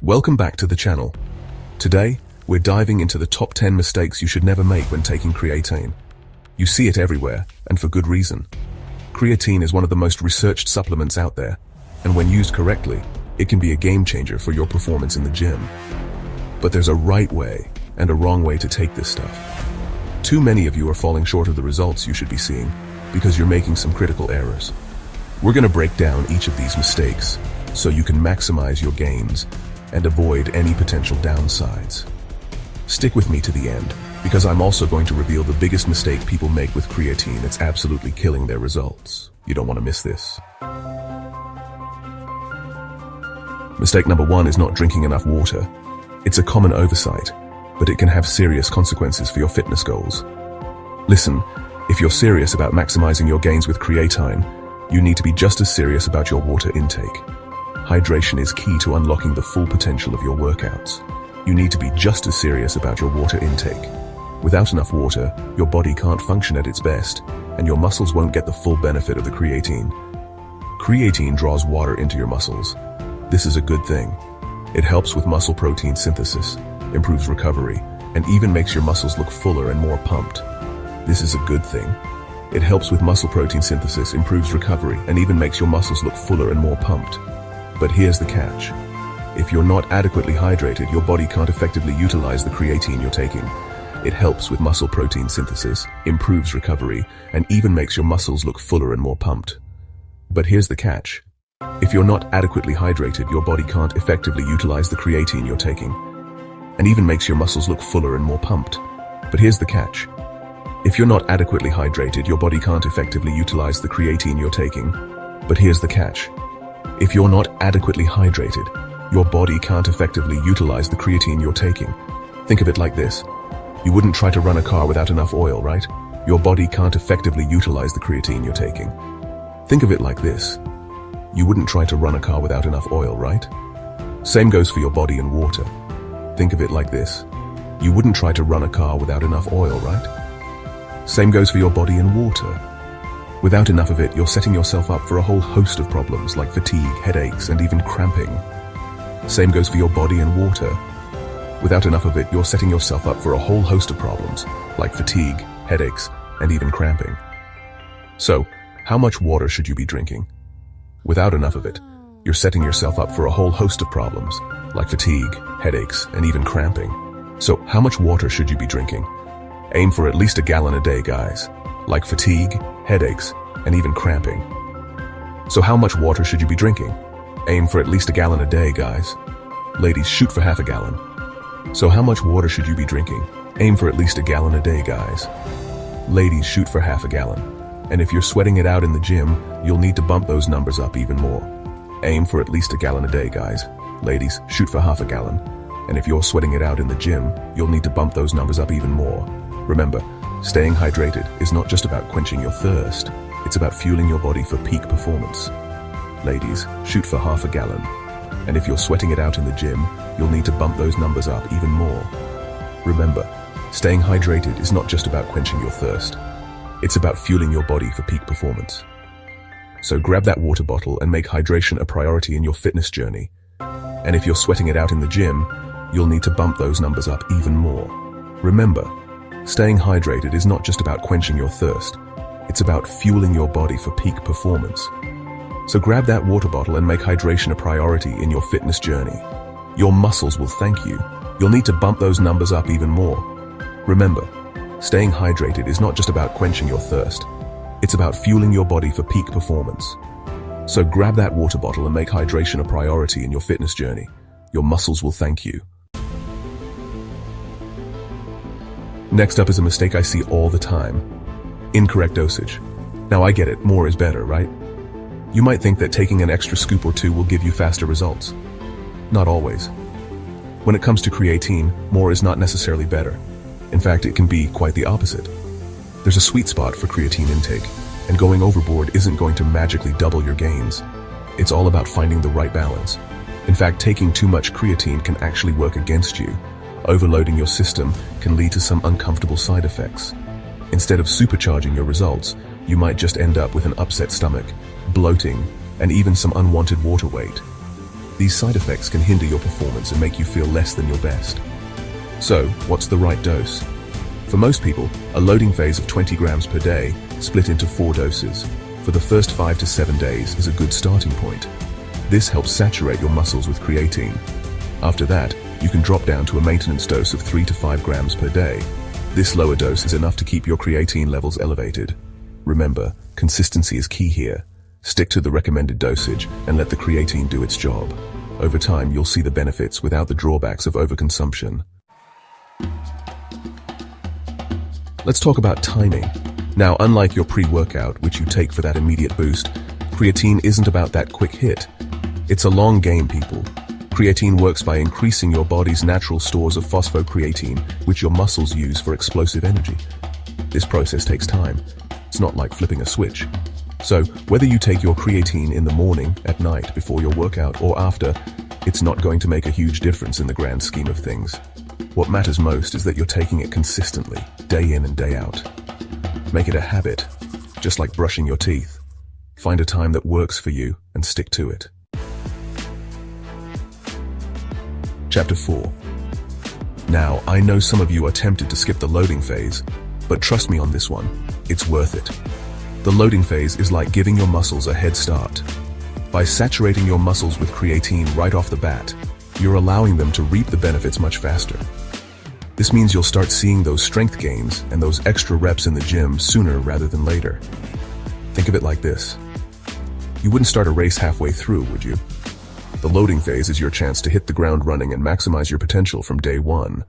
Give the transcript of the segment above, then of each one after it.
Welcome back to the channel. Today, we're diving into the top 10 mistakes you should never make when taking creatine. You see it everywhere, and for good reason. Creatine is one of the most researched supplements out there, and when used correctly, it can be a game changer for your performance in the gym. But there's a right way and a wrong way to take this stuff. Too many of you are falling short of the results you should be seeing because you're making some critical errors. We're going to break down each of these mistakes so you can maximize your gains and avoid any potential downsides. Stick with me to the end, because I'm also going to reveal the biggest mistake people make with creatine. It's absolutely killing their results. You don't want to miss this. Mistake number 1 is not drinking enough water. It's a common oversight, but it can have serious consequences for your fitness goals. Listen, if you're serious about maximizing your gains with creatine, you need to be just as serious about your water intake. Hydration is key to unlocking the full potential of your workouts. You need to be just as serious about your water intake. Without enough water, your body can't function at its best, and your muscles won't get the full benefit of the creatine. Creatine draws water into your muscles. This is a good thing. It helps with muscle protein synthesis, improves recovery, and even makes your muscles look fuller and more pumped. This is a good thing. It helps with muscle protein synthesis, improves recovery, and even makes your muscles look fuller and more pumped. But here's the catch. If you're not adequately hydrated, your body can't effectively utilize the creatine you're taking. It helps with muscle protein synthesis, improves recovery, and even makes your muscles look fuller and more pumped. But here's the catch. If you're not adequately hydrated, your body can't effectively utilize the creatine you're taking, and even makes your muscles look fuller and more pumped. But here's the catch. If you're not adequately hydrated, your body can't effectively utilize the creatine you're taking. But here's the catch. If you're not adequately hydrated, your body can't effectively utilize the creatine you're taking. Think of it like this. You wouldn't try to run a car without enough oil, right? Your body can't effectively utilize the creatine you're taking. Think of it like this. You wouldn't try to run a car without enough oil, right? Same goes for your body and water. Think of it like this. You wouldn't try to run a car without enough oil, right? Same goes for your body and water. Without enough of it, you're setting yourself up for a whole host of problems like fatigue, headaches, and even cramping. Same goes for your body and water. Without enough of it, you're setting yourself up for a whole host of problems like fatigue, headaches, and even cramping. So, how much water should you be drinking? Without enough of it, you're setting yourself up for a whole host of problems like fatigue, headaches, and even cramping. So, how much water should you be drinking? Aim for at least a gallon a day, guys. Like fatigue, headaches, and even cramping. So how much water should you be drinking? Aim for at least a gallon a day, guys. Ladies, shoot for half a gallon. So how much water should you be drinking? Aim for at least a gallon a day, guys. Ladies, shoot for half a gallon. And if you're sweating it out in the gym, you'll need to bump those numbers up even more. Aim for at least a gallon a day, guys. Ladies, shoot for half a gallon. And if you're sweating it out in the gym, you'll need to bump those numbers up even more. Remember, staying hydrated is not just about quenching your thirst, it's about fueling your body for peak performance. Ladies, shoot for half a gallon. And if you're sweating it out in the gym, you'll need to bump those numbers up even more. Remember, staying hydrated is not just about quenching your thirst, it's about fueling your body for peak performance. So grab that water bottle and make hydration a priority in your fitness journey. And if you're sweating it out in the gym, you'll need to bump those numbers up even more. Remember, staying hydrated is not just about quenching your thirst, it's about fueling your body for peak performance. So grab that water bottle and make hydration a priority in your fitness journey. Your muscles will thank you. You'll need to bump those numbers up even more. Remember, staying hydrated is not just about quenching your thirst, it's about fueling your body for peak performance. So grab that water bottle and make hydration a priority in your fitness journey. Your muscles will thank you. Next up is a mistake I see all the time. Incorrect dosage. Now I get it, more is better, right? You might think that taking an extra scoop or two will give you faster results. Not always. When it comes to creatine, more is not necessarily better. In fact, it can be quite the opposite. There's a sweet spot for creatine intake, and going overboard isn't going to magically double your gains. It's all about finding the right balance. In fact, taking too much creatine can actually work against you. Overloading your system can lead to some uncomfortable side effects. Instead of supercharging your results, you might just end up with an upset stomach, bloating, and even some unwanted water weight. These side effects can hinder your performance and make you feel less than your best. So, what's the right dose? For most people, a loading phase of 20 grams per day, split into 4 doses, for the first 5 to 7 days is a good starting point. This helps saturate your muscles with creatine. After that, you can drop down to a maintenance dose of 3 to 5 grams per day. This lower dose is enough to keep your creatine levels elevated. Remember, consistency is key here. Stick to the recommended dosage and let the creatine do its job. Over time, you'll see the benefits without the drawbacks of overconsumption. Let's talk about timing. Now, unlike your pre-workout, which you take for that immediate boost, creatine isn't about that quick hit. It's a long game, people. Creatine works by increasing your body's natural stores of phosphocreatine, which your muscles use for explosive energy. This process takes time. It's not like flipping a switch. So, whether you take your creatine in the morning, at night, before your workout, or after, it's not going to make a huge difference in the grand scheme of things. What matters most is that you're taking it consistently, day in and day out. Make it a habit, just like brushing your teeth. Find a time that works for you and stick to it. Chapter 4. Now, I know some of you are tempted to skip the loading phase, but trust me on this one, it's worth it. The loading phase is like giving your muscles a head start. By saturating your muscles with creatine right off the bat, you're allowing them to reap the benefits much faster. This means you'll start seeing those strength gains and those extra reps in the gym sooner rather than later. Think of it like this. You wouldn't start a race halfway through, would you? The loading phase is your chance to hit the ground running and maximize your potential from day one.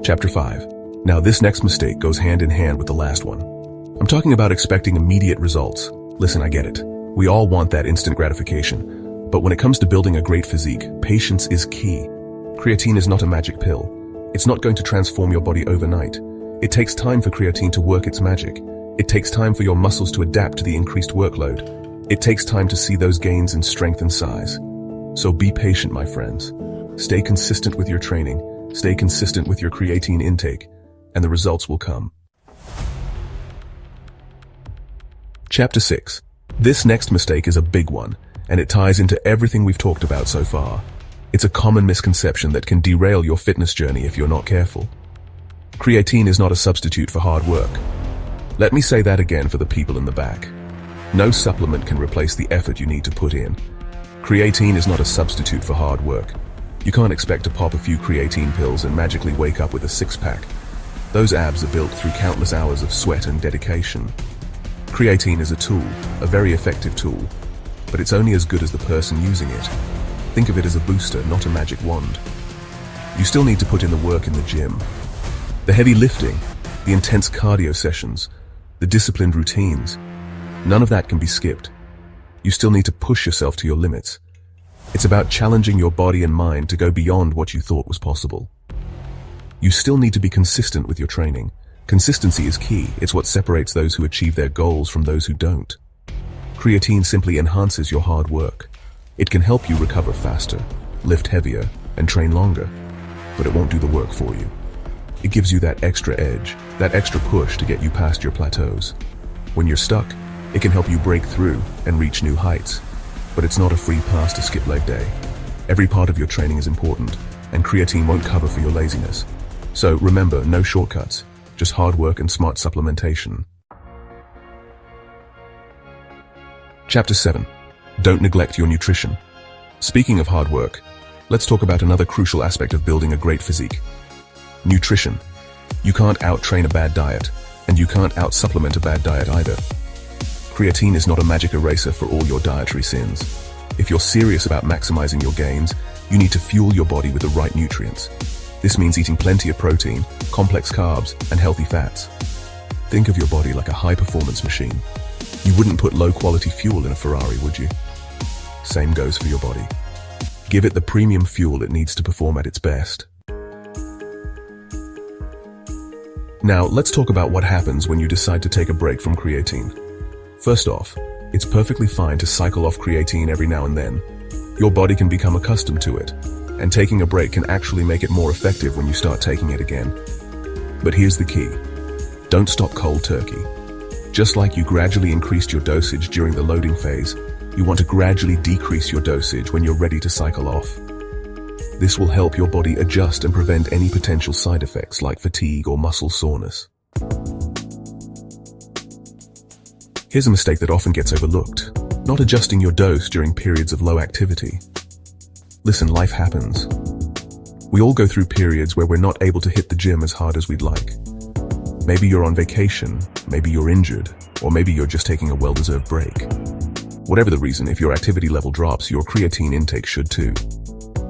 Chapter 5. Now, this next mistake goes hand in hand with the last one. I'm talking about expecting immediate results. Listen, I get it. We all want that instant gratification. But when it comes to building a great physique, patience is key. Creatine is not a magic pill. It's not going to transform your body overnight. It takes time for creatine to work its magic. It takes time for your muscles to adapt to the increased workload. It takes time to see those gains in strength and size. So be patient, my friends. Stay consistent with your training. Stay consistent with your creatine intake, and the results will come. Chapter 6. This next mistake is a big one, and it ties into everything we've talked about so far. It's a common misconception that can derail your fitness journey if you're not careful. Creatine is not a substitute for hard work. Let me say that again for the people in the back. No supplement can replace the effort you need to put in. Creatine is not a substitute for hard work. You can't expect to pop a few creatine pills and magically wake up with a six-pack. Those abs are built through countless hours of sweat and dedication. Creatine is a tool, a very effective tool, but it's only as good as the person using it. Think of it as a booster, not a magic wand. You still need to put in the work in the gym. The heavy lifting, the intense cardio sessions, the disciplined routines, none of that can be skipped. You still need to push yourself to your limits. It's about challenging your body and mind to go beyond what you thought was possible. You still need to be consistent with your training. Consistency is key. It's what separates those who achieve their goals from those who don't. Creatine simply enhances your hard work. It can help you recover faster, lift heavier, and train longer, but it won't do the work for you. It gives you that extra edge, that extra push to get you past your plateaus. When you're stuck, it can help you break through and reach new heights. But it's not a free pass to skip leg day. Every part of your training is important, and creatine won't cover for your laziness. So remember, no shortcuts, just hard work and smart supplementation. Chapter 7. Don't neglect your nutrition. Speaking of hard work, let's talk about another crucial aspect of building a great physique. Nutrition. You can't out-train a bad diet, and you can't out-supplement a bad diet either. Creatine is not a magic eraser for all your dietary sins. If you're serious about maximizing your gains, you need to fuel your body with the right nutrients. This means eating plenty of protein, complex carbs, and healthy fats. Think of your body like a high-performance machine. You wouldn't put low-quality fuel in a Ferrari, would you? Same goes for your body. Give it the premium fuel it needs to perform at its best. Now, let's talk about what happens when you decide to take a break from creatine. First off, it's perfectly fine to cycle off creatine every now and then. Your body can become accustomed to it, and taking a break can actually make it more effective when you start taking it again. But here's the key. Don't stop cold turkey. Just like you gradually increased your dosage during the loading phase, You want to gradually decrease your dosage when you're ready to cycle off. This will help your body adjust and prevent any potential side effects like fatigue or muscle soreness. Here's a mistake that often gets overlooked: not adjusting your dose during periods of low activity. Listen, life happens. We all go through periods where we're not able to hit the gym as hard as we'd like. Maybe you're on vacation, maybe you're injured, or maybe you're just taking a well-deserved break. Whatever the reason, if your activity level drops, your creatine intake should too.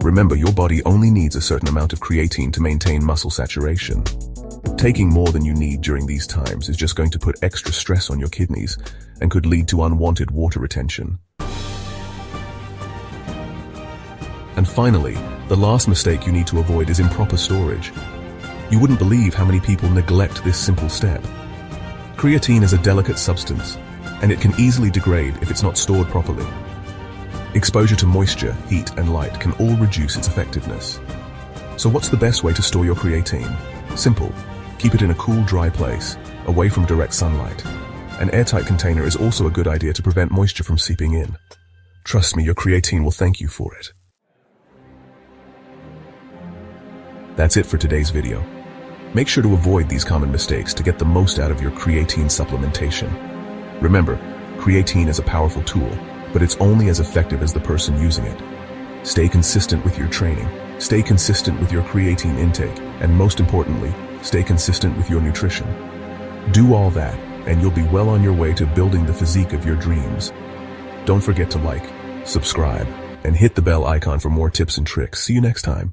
Remember, your body only needs a certain amount of creatine to maintain muscle saturation. Taking more than you need during these times is just going to put extra stress on your kidneys and could lead to unwanted water retention. And finally, the last mistake you need to avoid is improper storage. You wouldn't believe how many people neglect this simple step. Creatine is a delicate substance, and it can easily degrade if it's not stored properly. Exposure to moisture, heat, and light can all reduce its effectiveness. So what's the best way to store your creatine? Simple. Keep it in a cool, dry place, away from direct sunlight. An airtight container is also a good idea to prevent moisture from seeping in. Trust me, your creatine will thank you for it. That's it for today's video. Make sure to avoid these common mistakes to get the most out of your creatine supplementation. Remember, creatine is a powerful tool, but it's only as effective as the person using it. Stay consistent with your training, stay consistent with your creatine intake, and most importantly, stay consistent with your nutrition. Do all that, and you'll be well on your way to building the physique of your dreams. Don't forget to like, subscribe, and hit the bell icon for more tips and tricks. See you next time.